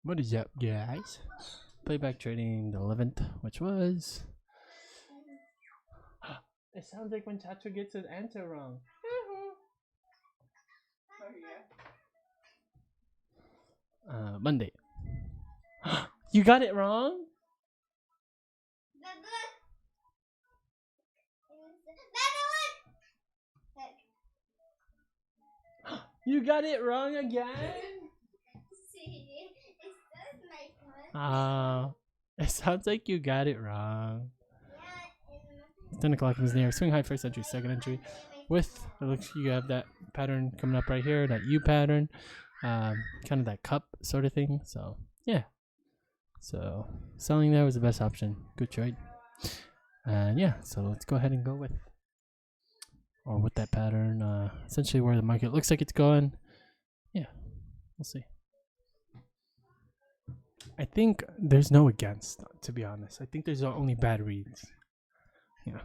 What is up, guys? Playback trading the 11th, which was. It sounds like when Chacho gets his answer wrong. Monday. You got it wrong? You got it wrong again? It sounds like you got it wrong. 10 o'clock is near. Swing high first entry, second entry. With, it looks you have that pattern coming up right here, that U pattern. Kind of that cup sort of thing. So, yeah. So, selling there was the best option. Good trade. And yeah, so let's go ahead and go with that pattern. Essentially where the market looks like it's going. Yeah, we'll see. I think there's no against, to be honest. I think there's only bad reads. Yeah.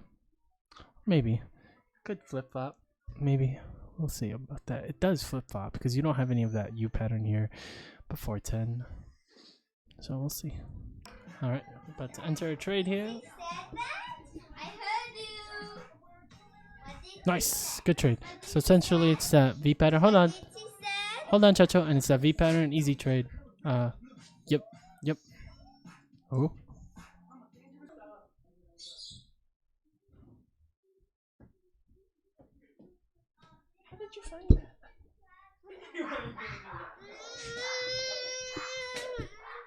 Maybe. Could flip flop. Maybe. We'll see about that. It does flip flop because you don't have any of that U pattern here before 10. So we'll see. Alright, about to enter a trade here. Nice. Good trade. So essentially it's that V pattern. Hold on. Hold on, Chacho. And it's that V pattern. Easy trade. Yep. Yep. Oh. How did you find that?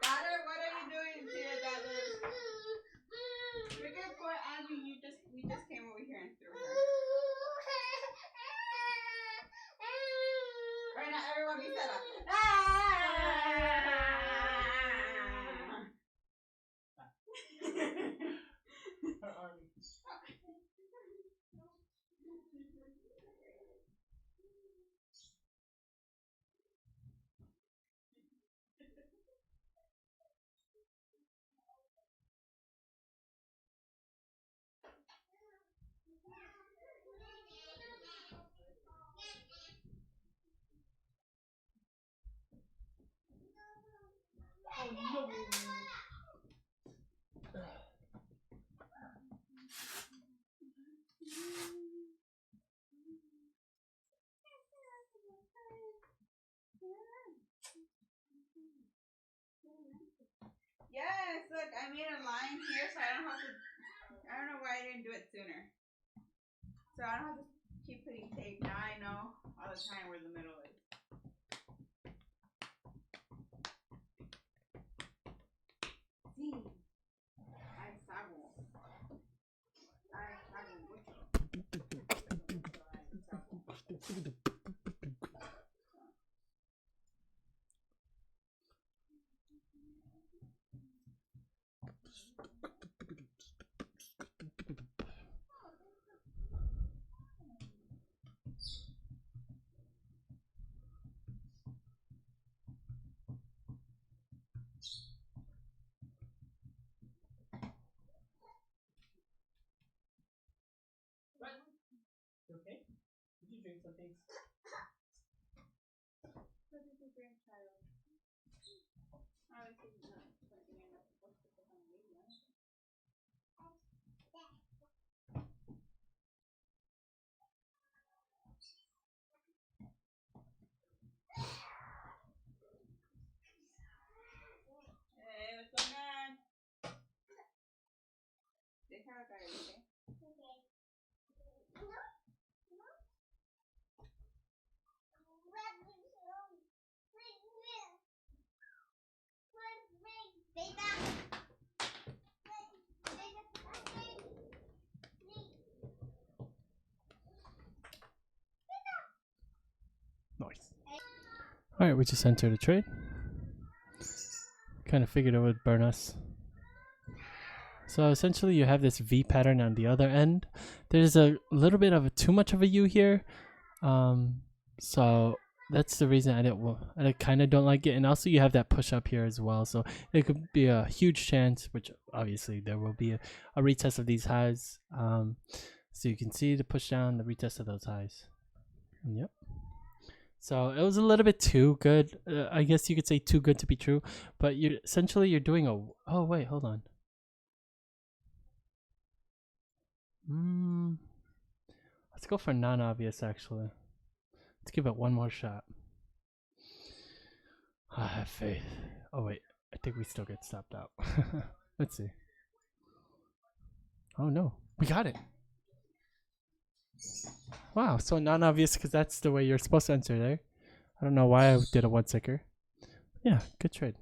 Daughter, what are you doing here, daughter? We're gonna put Annie. We just came over here and threw her. Right now, everyone be set up. Her arm. Oh no! Yes, look, I made a line here so I don't have to. I don't know why I didn't do it sooner. So I don't have to keep putting tape. Now I know all the time where the middle is. Sí. Ay, sabo. Ay, sabo mucho. Okay? Did you drink something? What did you drink, child? Obviously not something you're not supposed to put on the video. Hey, what's going on? Déjalo caer, okay? Okay. Nice. Alright, we just entered a trade. Kind of figured it would burn us. So essentially you have this V pattern on the other end. There's a little bit of too much of a U here. So that's the reason I kind of don't like it. And also you have that push up here as well. So it could be a huge chance, which obviously there will be a retest of these highs. So you can see the push down, the retest of those highs. Yep. So it was a little bit too good. I guess you could say too good to be true. But you're doing a. Oh wait, hold on. Let's go for non-obvious actually. Let's give it one more shot. I have faith. Oh wait, I think we still get stopped out. Let's see. Oh no, we got it. Wow, so non-obvious because that's the way you're supposed to enter there. I don't know why I did a one ticker. Yeah, good trade.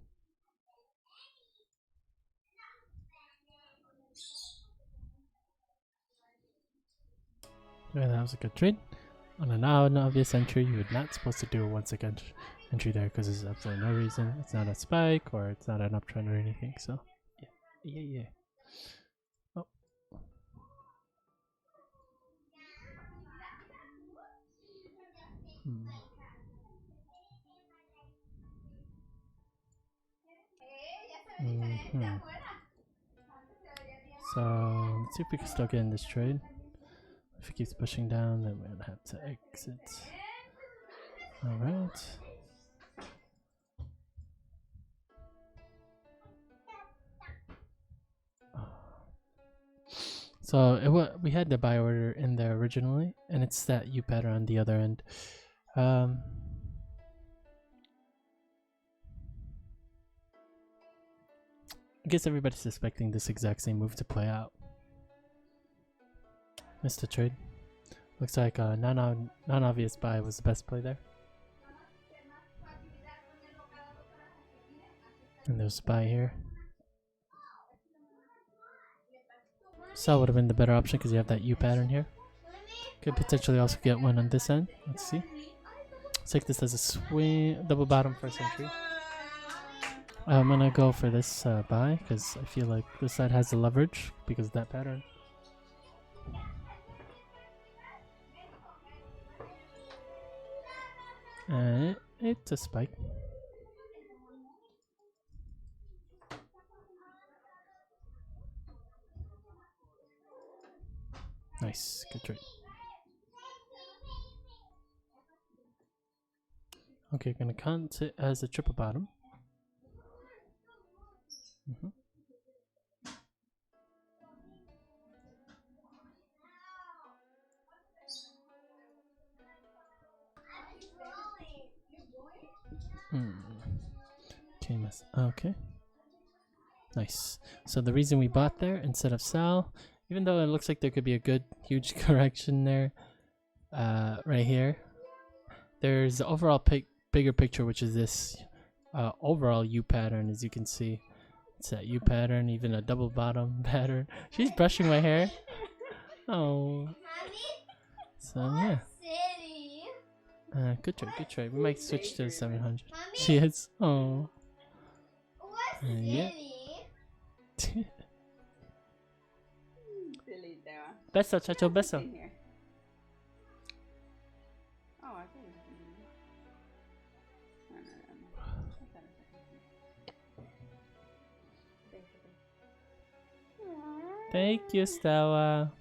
Yeah, that was a good trade. On a non-obvious entry, you're not supposed to do a one tick entry there because there's absolutely no reason. It's not a spike or it's not an uptrend or anything. So, yeah. Oh. So let's see if we can still get in this trade. If it keeps pushing down, then we're gonna have to exit. All right. So we had the buy order in there originally, and it's that U pattern on the other end. I guess everybody's suspecting this exact same move to play out. Missed the trade. Looks like non-obvious buy was the best play there. And there's a buy here. Sell would have been the better option because you have that U pattern here. Could potentially also get one on this end. Let's see. Let's take this as a swing, double bottom first entry. I'm gonna go for this buy because I feel like this side has the leverage because of that pattern. And it's a spike. Nice, good trade. Okay, gonna count it as a triple bottom. Okay. Nice. So the reason we bought there instead of sell, even though it looks like there could be a good huge correction there, right here, there's the overall bigger picture, which is this overall U pattern. As you can see, it's that U pattern, even a double bottom pattern. She's brushing my hair. Oh. So yeah. Good trade. We might switch to 700. She is. Oh. Yeah. Beso, chacho, beso. Thank you, Stella.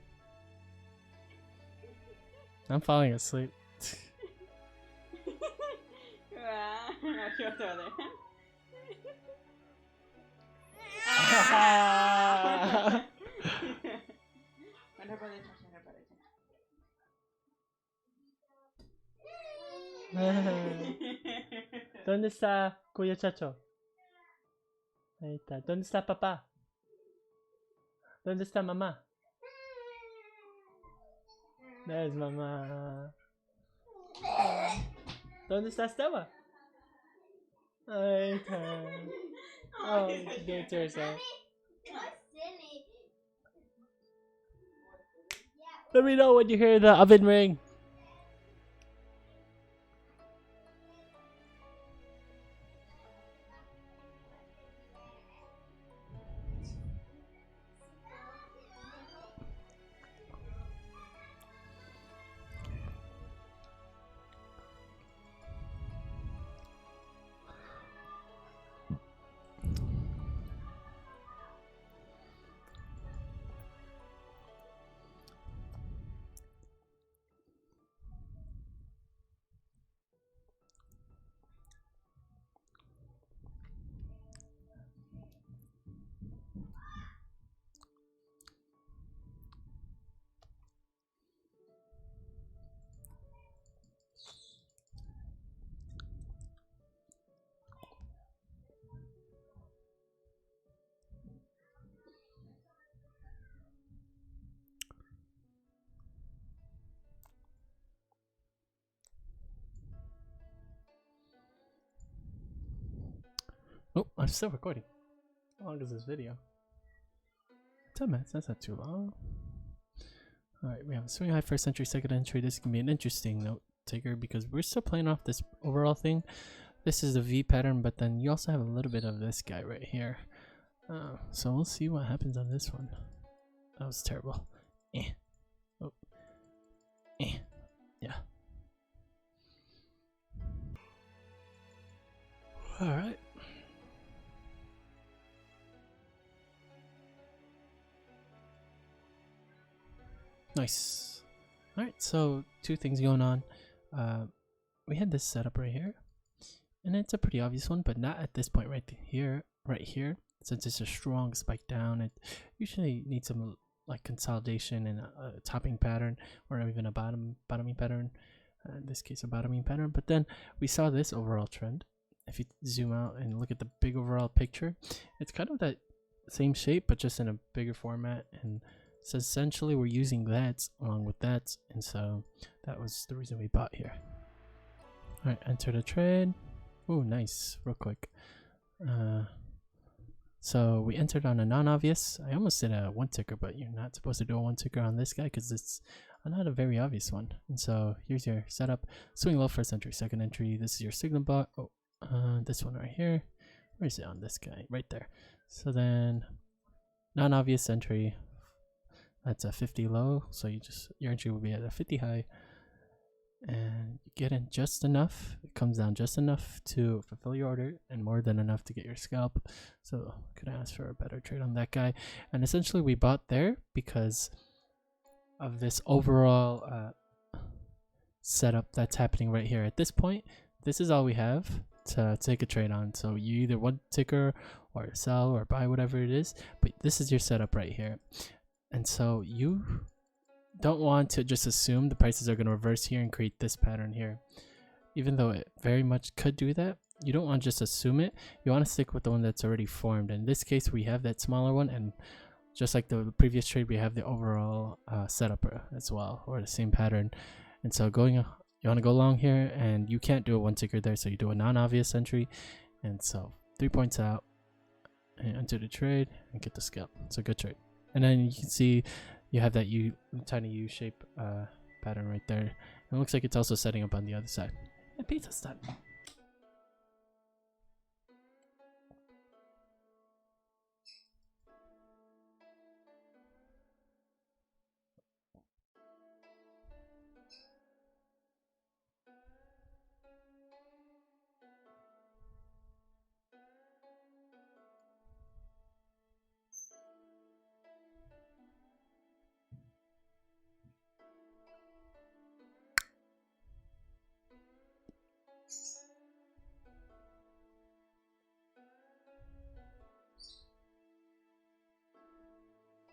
I'm falling asleep. ¿Dónde está Cuyo Chacho? Ahí está. ¿Dónde está papá? ¿Dónde está mamá? There's mamá. ¿Dónde está Stella? Ahí está. Oh, she gave it to herself. Let me know when you hear the oven ring. Oh, I'm still recording. How long is this video? 10 minutes, that's not too long. Alright, we have a swing high first entry, second entry. This can be an interesting note taker because we're still playing off this overall thing. This is the V pattern, but then you also have a little bit of this guy right here. So we'll see what happens on this one. That was terrible. Oh. Yeah. Alright. Nice. Alright, so two things going on. We had this setup right here. And it's a pretty obvious one, but not at this point right here. Since it's a strong spike down, it usually needs some like consolidation and a topping pattern, or even a bottoming pattern. In this case, a bottoming pattern. But then we saw this overall trend. If you zoom out and look at the big overall picture, it's kind of that same shape, but just in a bigger format. And so essentially, we're using that along with that, and so that was the reason we bought here. All right, enter the trade. Oh, nice, real quick. So we entered on a non-obvious. I almost did a one ticker, but you're not supposed to do a one ticker on this guy because it's not a very obvious one. And so here's your setup. Swing low first entry, second entry. This is your signal bar. Oh, this one right here. Where is it on this guy? Right there. So then non-obvious entry. That's a 50 low. So your entry will be at a 50 high. And you get in just enough. It comes down just enough to fulfill your order and more than enough to get your scalp. So could ask for a better trade on that guy. And essentially we bought there because of this overall setup that's happening right here. At this point, this is all we have to take a trade on. So you either one ticker or sell or buy, whatever it is, but this is your setup right here. And so you don't want to just assume the prices are going to reverse here and create this pattern here. Even though it very much could do that, you don't want to just assume it. You want to stick with the one that's already formed. In this case, we have that smaller one, and just like the previous trade, we have the overall setup as well, or the same pattern. And so you want to go long here, and you can't do a one ticker there, so you do a non-obvious entry. And so 3 points out, and enter the trade, and get the scalp. It's a good trade. And then you can see you have that tiny U-shape pattern right there. And it looks like it's also setting up on the other side. And pizza's done.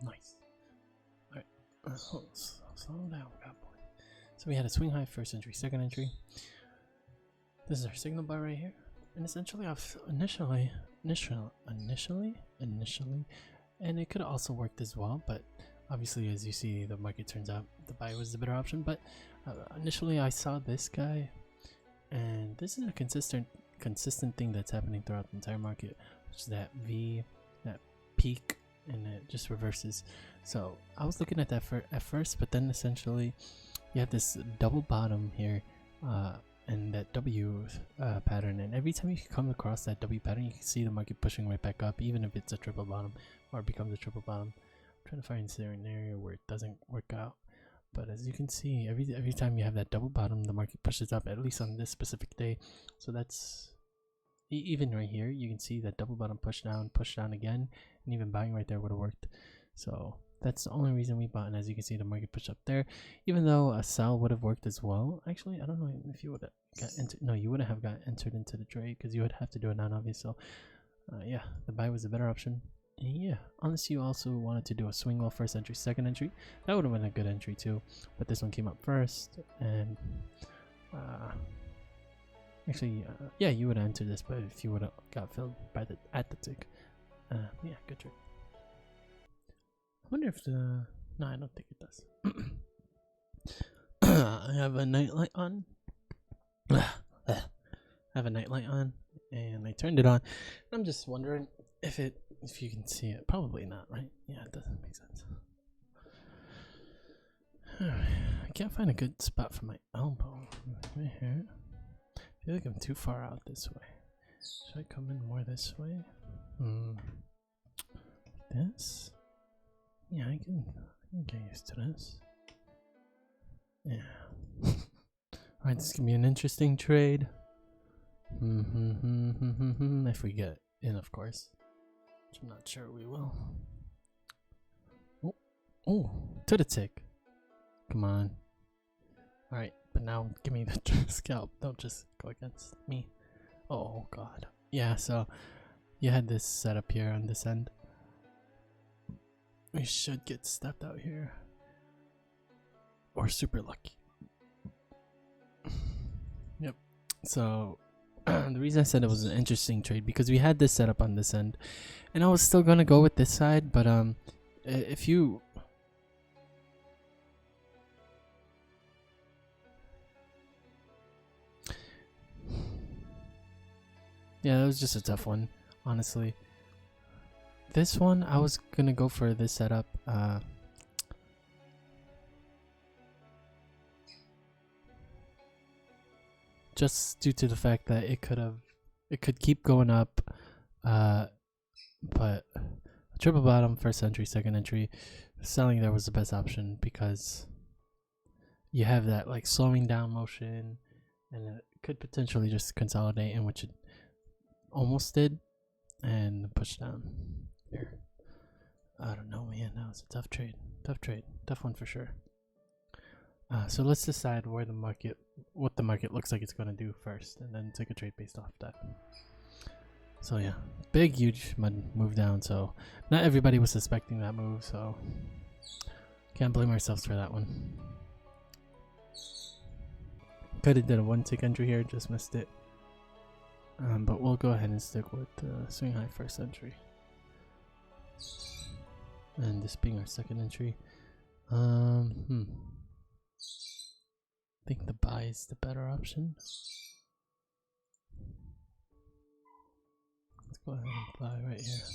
Nice. Alright. Slow down, God boy. So we had a swing high first entry, second entry. This is our signal bar right here. And essentially initially, and it could have also worked as well, but obviously as you see the market turns out the buy was the better option. But initially I saw this guy, and this is a consistent thing that's happening throughout the entire market, which is that V, that peak, and it just reverses. So I was looking at that at first, but then essentially you have this double bottom here, and that W pattern, and every time you come across that W pattern, you can see the market pushing right back up, even if it's a triple bottom or becomes a triple bottom. I'm trying to find an area where it doesn't work out, but as you can see, every time you have that double bottom, the market pushes up, at least on this specific day. So that's even right here, you can see that double bottom push down again, and even buying right there would have worked. So that's the only reason we bought, and as you can see, the market pushed up there. Even though a sell would have worked as well. Actually, I don't know if you would have got entered. No, you wouldn't have got entered into the trade because you would have to do a non-obvious. So yeah, the buy was a better option. And yeah, unless you also wanted to do a swing low first entry, second entry, that would have been a good entry too. But this one came up first, and actually, yeah, you would have entered this, but if you would have got filled by at the tick, yeah, good trade. I wonder if no, I don't think it does. I have a nightlight on. I have a nightlight on, and I turned it on. I'm just wondering if you can see it. Probably not, right? Yeah, it doesn't make sense. Alright, I can't find a good spot for my elbow. Right here. I feel like I'm too far out this way. Should I come in more this way? This? Yeah, I can get used to this. Yeah. Alright, this is gonna be an interesting trade. If we get in, of course. Which I'm not sure we will. Oh, to the tick. Come on. Alright, but now give me the scalp. Don't just go against me. Oh, God. Yeah, so you had this set up here on this end. We should get stepped out here. Or super lucky. Yep. So the reason I said it was an interesting trade because we had this set up on this end. And I was still gonna go with this side, but if you yeah, that was just a tough one, honestly. This one, I was gonna go for this setup. Just due to the fact that it could keep going up, but triple bottom, first entry, second entry, selling there was the best option because you have that like slowing down motion, and it could potentially just consolidate, in which it almost did, and push down here. I don't know, man. That was a tough trade. Tough one for sure. So let's decide what the market looks like it's gonna do first, and then take a trade based off that. So yeah, big huge move down. So not everybody was suspecting that move, so can't blame ourselves for that one. Could have did a 1 tick entry here, just missed it. But we'll go ahead and stick with swing high first entry, and this being our second entry. I think the buy is the better option. Let's go ahead and buy right here.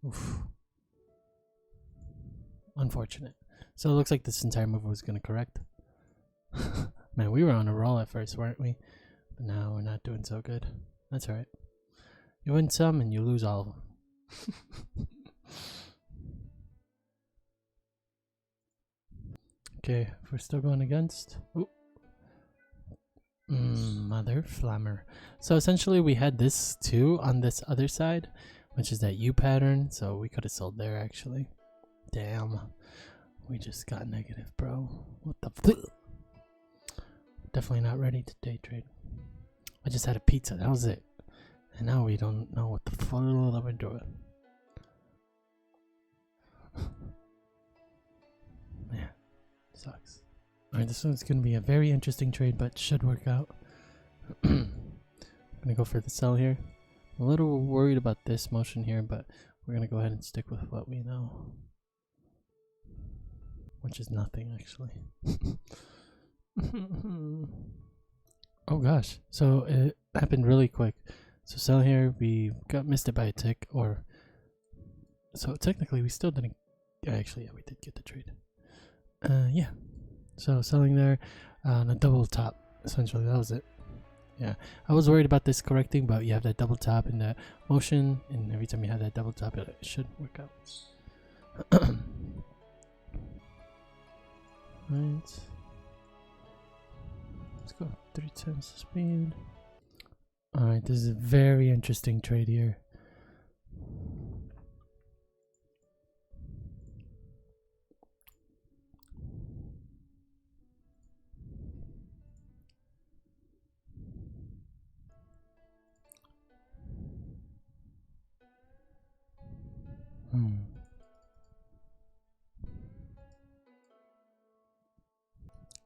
Oof. Unfortunate. So it looks like this entire move was going to correct. Man, we were on a roll at first, weren't we? But now we're not doing so good. That's alright. You win some and you lose all of them. Okay, if we're still going against. Ooh. Mother flammer. So essentially we had this too on this other side, which is that U pattern. So we could have sold there actually. Damn. We just got negative, bro. What the Definitely not ready to day trade. I just had a pizza, that was it. And now we don't know what the fuck we're doing. Man, sucks. Alright, this one's gonna be a very interesting trade, but should work out. I'm gonna go for the sell here. I'm a little worried about this motion here, but we're gonna go ahead and stick with what we know. Which is nothing, actually. Oh gosh, so it happened really quick. So sell here, we missed it by a tick, or so technically we still didn't. Actually, yeah, we did get the trade. Yeah. So selling there on a double top, essentially that was it. Yeah, I was worried about this correcting, but you have that double top and that motion, and every time you have that double top, it should work out. Right. Let's go 3 times the speed. Alright, this is a very interesting trade here.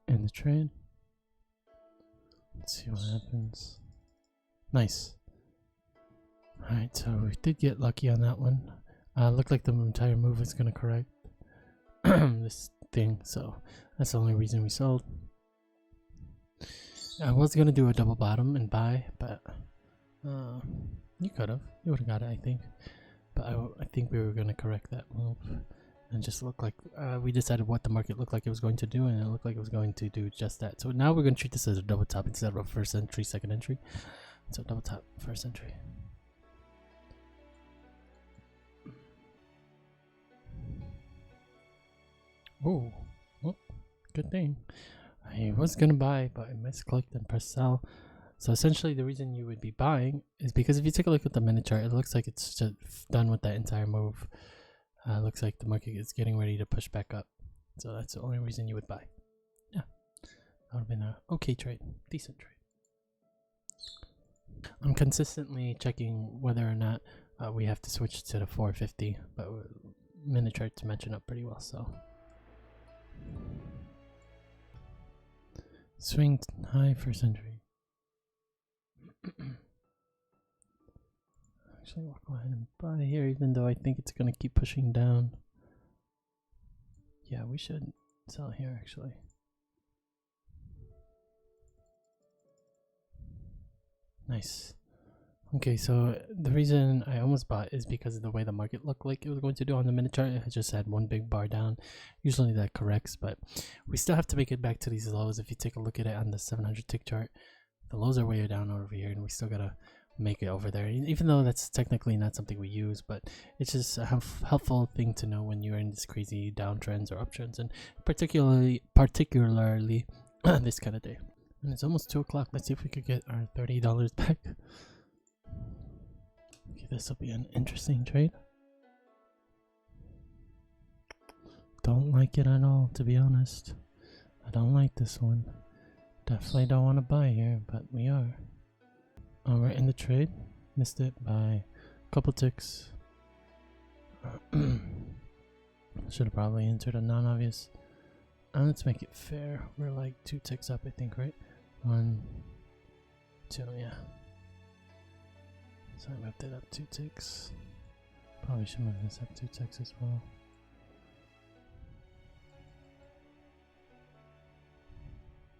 In the trade. Let's see what happens. Nice. Alright, so we did get lucky on that one. Looked like the entire move was going to correct this thing, so that's the only reason we sold. I was gonna do a double bottom and buy, but you could have. You would have got it, I think. But I think we were gonna correct that move and just look like we decided what the market looked like it was going to do, and it looked like it was going to do just that. So now we're gonna treat this as a double top instead of a first entry, second entry. So double top, first entry. Oh, well, good thing. I was gonna buy, but I misclicked and pressed sell. So essentially, the reason you would be buying is because if you take a look at the minute chart, it looks like it's just done with that entire move. Looks like the market is getting ready to push back up. So that's the only reason you would buy. Yeah, that would have been an okay trade, decent trade. I'm consistently checking whether or not we have to switch to the 450, but minute chart's matching up pretty well. So swing high first entry. Actually, I'll go ahead and buy here, even though I think it's gonna keep pushing down. Yeah, we should sell here actually. Nice. Okay, so the reason I almost bought is because of the way the market looked like it was going to do on the minute chart. It just had one big bar down. Usually that corrects, but we still have to make it back to these lows. If you take a look at it on the 700 tick chart, the lows are way down over here, and we still gotta make it over there, even though that's technically not something we use, but it's just a helpful thing to know when you're in these crazy downtrends or uptrends, and particularly this kind of day. And it's almost 2 o'clock. Let's see if we could get our $30 back. Okay, this will be an interesting trade. Don't like it at all, to be honest. I don't like this one. Definitely don't want to buy here, but we are. We're in the trade. Missed it by a couple ticks. Should have probably entered a non-obvious. Let's make it fair. We're like 2 ticks up, I think, right? 1, 2, yeah. So I moved it up 2 ticks. Probably should move this up 2 ticks as well.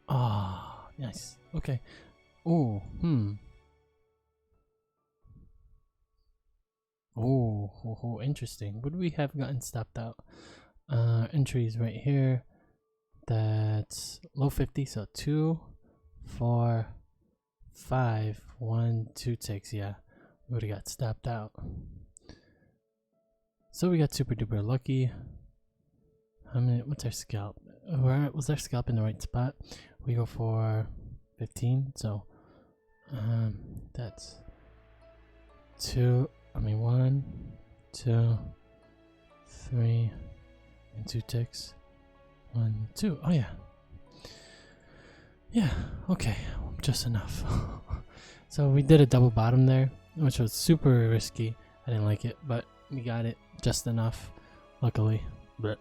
Ah, nice. Okay. Oh, Oh, interesting. Would we have gotten stopped out? Entries right here. That's low 50, so 2, 4, 5, 1, 2 ticks. Yeah, we would have got stopped out. So we got super duper lucky. How many? What's our scalp? Was our scalp in the right spot? We go for 15. So that's 1, 2, 3, and 2 ticks. 1, 2. Oh yeah. Yeah. Okay. Just enough. So we did a double bottom there, which was super risky. I didn't like it, but we got it just enough, luckily. But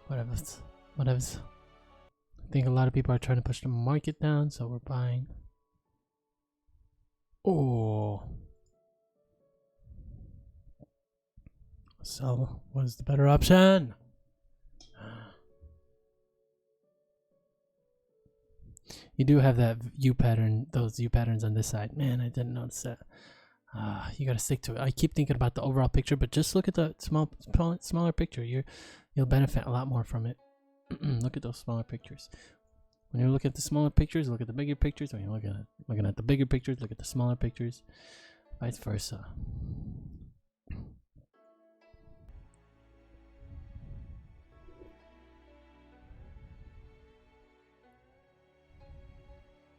whatevs. I think a lot of people are trying to push the market down, so we're buying. Oh. Sell was the better option. You do have that U pattern, those U patterns on this side. Man, I didn't notice that. You gotta stick to it. I keep thinking about the overall picture, but just look at the smaller picture. You'll benefit a lot more from it. Look at those smaller pictures. When you look at the smaller pictures, look at the bigger pictures. When you're looking at the bigger pictures, look at the smaller pictures. Vice versa.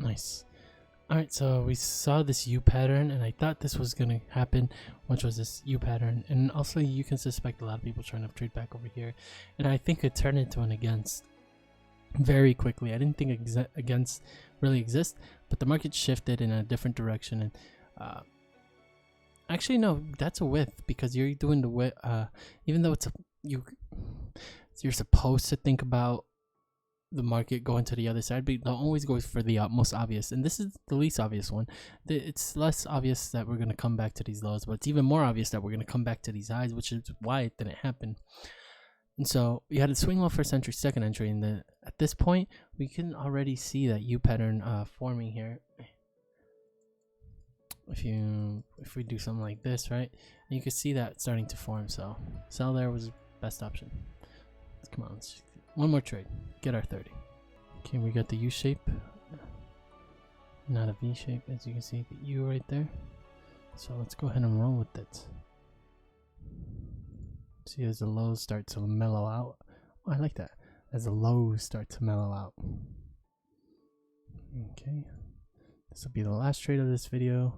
Nice. Alright, so we saw this U pattern, and I thought this was going to happen, which was this U pattern. And also, you can suspect a lot of people trying to trade back over here. And I think it turned into an against very quickly. I didn't think against really exist, but the market shifted in a different direction. And actually, no, that's a width, because you're doing the width. Even though you're supposed to think about the market going to the other side, but don't always go for the most obvious, and this is the least obvious one. It's less obvious that we're going to come back to these lows, but it's even more obvious that we're going to come back to these highs, which is why it didn't happen. And so you had a swing low first entry, second entry, and then at this point we can already see that U pattern forming here. If we do something like this, right, and you can see that starting to form. So sell there was best option. Come on, let's one more trade, get our 30. Okay, we got the U shape, not a V shape, as you can see the U right there. So let's go ahead and roll with it. See, as the lows start to mellow out. Oh, I like that. As the lows start to mellow out. Okay. This will be the last trade of this video,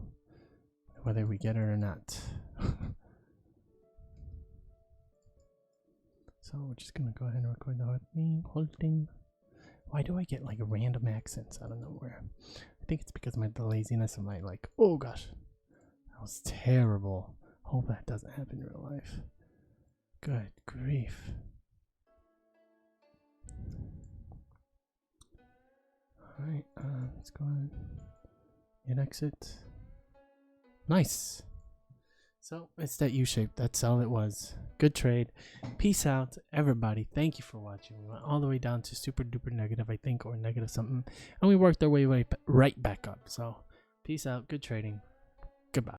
whether we get it or not. So we're just going to go ahead and record the holding. Why do I get like random accents out of nowhere? I think it's because of the laziness of my like, oh gosh, that was terrible. Hope that doesn't happen in real life. Good grief. Alright, let's go ahead and exit. Nice. So it's that U shape. That's all it was. Good trade. Peace out, everybody. Thank you for watching. We went all the way down to super duper negative, I think, or negative something. And we worked our way right back up. So peace out. Good trading. Goodbye.